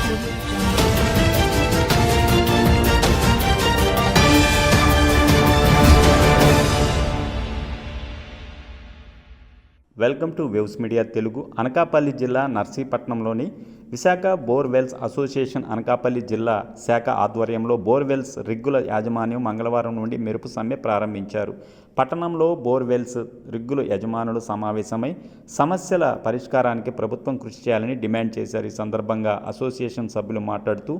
Welcome to waves media Telugu. Anakapalli జిల్లా నర్సీపట్నంలోని Visakha borewells association Anakapalli జిల్లా శాఖ ఆధ్వర్యంలో బోర్వెల్స్ రిగ్గుల యాజమాన్యం మంగళవారం నుండి మెరుపు సమ్మె ప్రారంభించారు. పట్టణంలో బోర్వెల్స్ రిగ్గుల యజమానులు సమావేశమై సమస్యల పరిష్కారానికి ప్రభుత్వం కృషి చేయాలని డిమాండ్ చేశారు. ఈ సందర్భంగా అసోసియేషన్ సభ్యులు మాట్లాడుతూ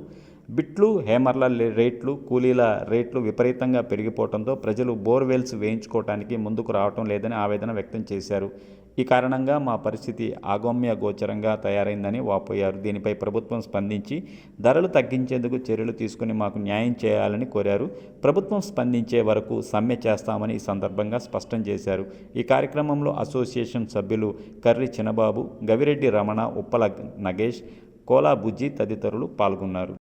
బిట్లు, హేమర్ల రేట్లు, కూలీల రేట్లు విపరీతంగా పెరిగిపోవడంతో ప్రజలు బోర్వెల్స్ వేయించుకోవడానికి ముందుకు రావటం లేదని ఆవేదన వ్యక్తం చేశారు. ఈ కారణంగా మా పరిస్థితి అగమ్య గోచరంగా తయారైందని వాపోయారు. దీనిపై ప్రభుత్వం స్పందించి ధరలు తగ్గించేందుకు చర్యలు తీసుకుని మాకు న్యాయం చేయాలని కోరారు. ప్రభుత్వం స్పందించే వరకు సమ్మె చేస్తామని ఈ సందర్భంగా స్పష్టం చేశారు. ఈ కార్యక్రమంలో అసోసియేషన్ సభ్యులు కర్రి చిన్నబాబు, గవిరెడ్డి రమణ, ఉప్పల నగేష్, కోలా బుజ్జి తదితరులు పాల్గొన్నారు.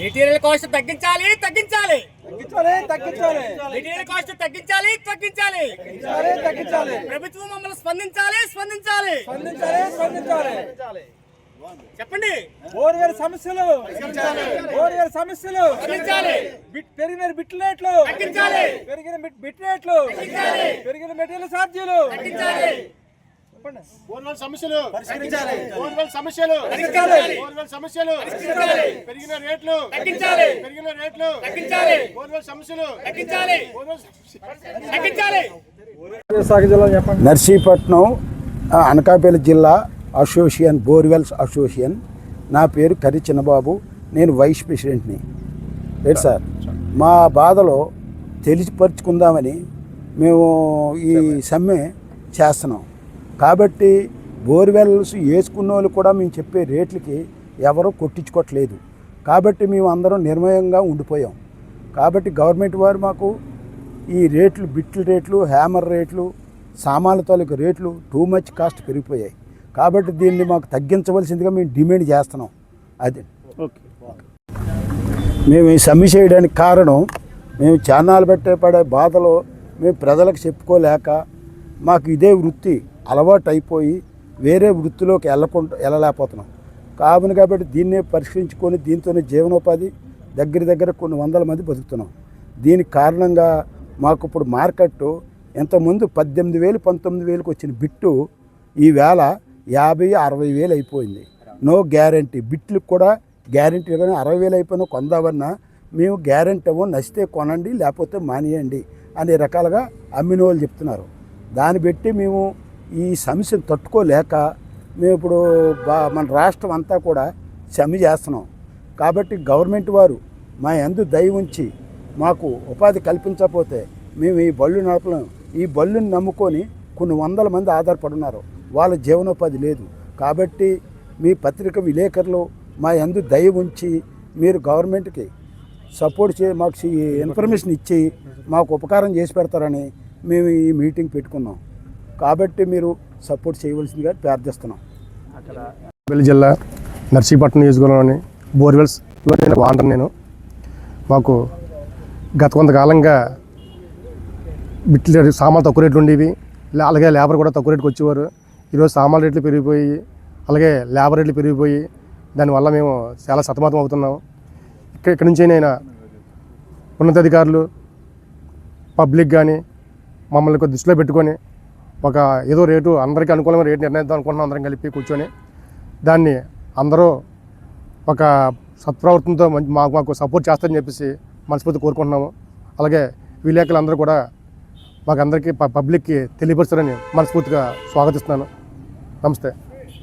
మెటీరియల్ కాస్ట్ తగ్గించాలి. మెటీరియల్ కాస్ట్ తగ్గించాలి. ప్రభుత్వం మమ్మల్ని స్పందించాలి. చెప్పండి. బోర్వెల్ సమస్యలు పెరిగిన బిట్ రేట్లు, పెరిగిన మెటీరియల్ ఛార్జీలు, పెరిగిన రేట్లు, నర్సీపట్నం అనకాపల్లి జిల్లా అసోసియేషన్ బోర్వెల్స్ అసోసియేషన్. నా పేరు కర్రి చిన్నబాబు, నేను వైస్ ప్రెసిడెంట్ని. లేదు సార్, మా బాధలో తెలిసిపరుచుకుందామని మేము ఈ సమ్మె చేస్తున్నాం. కాబట్టి బోర్వెల్స్ వేసుకున్న వాళ్ళు కూడా మేము చెప్పే రేట్లకి ఎవరూ కొట్టించుకోవట్లేదు. కాబట్టి మేము అందరం నిర్మయంగా ఉండిపోయాం. కాబట్టి గవర్నమెంట్ వారు మాకు ఈ రేట్లు, బిట్ల రేట్లు, హ్యామర్ రేట్లు, సామాన్ల తాలూకు రేట్లు టూ మచ్ కాస్ట్ పెరిగిపోయాయి. కాబట్టి దీన్ని మాకు తగ్గించవలసిందిగా మేము డిమాండ్ చేస్తున్నాం. అది మేము ఈ సమ్మె చేయడానికి కారణం, మేము చాన్నాలు పడే బాధలో మేము ప్రజలకు చెప్పుకోలేక మాకు ఇదే వృత్తి అలవాటు అయిపోయి వేరే వృత్తిలోకి వెళ్ళలేకపోతున్నాం. కాబట్టి దీన్నే పరిష్కరించుకొని దీంతోనే జీవనోపాధి దగ్గర కొన్ని వందల మంది బతుకుతున్నాం. దీనికి కారణంగా మాకు ఇప్పుడు మార్కెట్ ఇంతకుముందు 18,000 19,000కి వచ్చిన బిట్టు ఈవేళ 50,000-60,000 అయిపోయింది. No guarantee. బిట్లకు కూడా గ్యారంటీ కానీ 60,000 అయిపోయినా కొందామన్నా మేము గ్యారంటీ అవ్వం, నచ్చితే కొనండి లేకపోతే మానేయండి అనే రకాలుగా అమ్మిన వాళ్ళు చెప్తున్నారు. దాన్ని బట్టి మేము ఈ సమస్యను తట్టుకోలేక మేము ఇప్పుడు మన రాష్ట్రం అంతా కూడా సమ్మె చేస్తున్నాం. కాబట్టి గవర్నమెంట్ వారు మా యందు దయ ఉంచి మాకు ఉపాధి కల్పించకపోతే మేము ఈ బళ్ళు నడపలేం. ఈ బళ్ళుని నమ్ముకొని కొన్ని వందల మంది ఆధారపడున్నారు, వాళ్ళ జీవనోపాధి లేదు. కాబట్టి మీ పత్రిక విలేకరులు మా యందు దయ ఉంచి మీరు గవర్నమెంట్కి సపోర్ట్ మాకు ఇన్ఫర్మేషన్ ఇచ్చి మాకు ఉపకారం చేసి పెడతారని మేము ఈ మీటింగ్ పెట్టుకున్నాం. కాబట్టి మీరు సపోర్ట్ చేయవలసిందిగా ప్రార్థిస్తున్నాం. అనకాపల్లి జిల్లా నర్సీపట్నం నియోజకవర్గంలోని బోర్వెల్స్లో నేను మాకు గత కొంతకాలంగా బిట్లు సామాన్లు తక్కువ రేట్లు ఉండేవి, అలాగే లేబర్ కూడా తక్కువ రేటుకి వచ్చేవారు. ఈరోజు సామాన్ల రేట్లు పెరిగిపోయి అలాగే లేబర్ రేట్లు పెరిగిపోయి దానివల్ల మేము చాలా సతమతం అవుతున్నాము. ఇక్కడి నుంచి నేను ఉన్నతాధికారులు, పబ్లిక్ కానీ మమ్మల్ని దృష్టిలో పెట్టుకొని ఒక ఏదో రేటు అందరికీ అనుకూలమైన రేటు నిర్ణయిద్దాం అనుకుంటున్నాం. అందరం కలిపి కూర్చొని దాన్ని అందరూ ఒక సత్ప్రవర్తనతో మాకు సపోర్ట్ చేస్తారని చెప్పేసి మనస్ఫూర్తి కోరుకుంటున్నాము. అలాగే విలేకరులు అందరూ కూడా మాకు అందరికీ పబ్లిక్కి తెలియపరుస్తారని మనస్ఫూర్తిగా స్వాగతిస్తున్నాను. నమస్తే.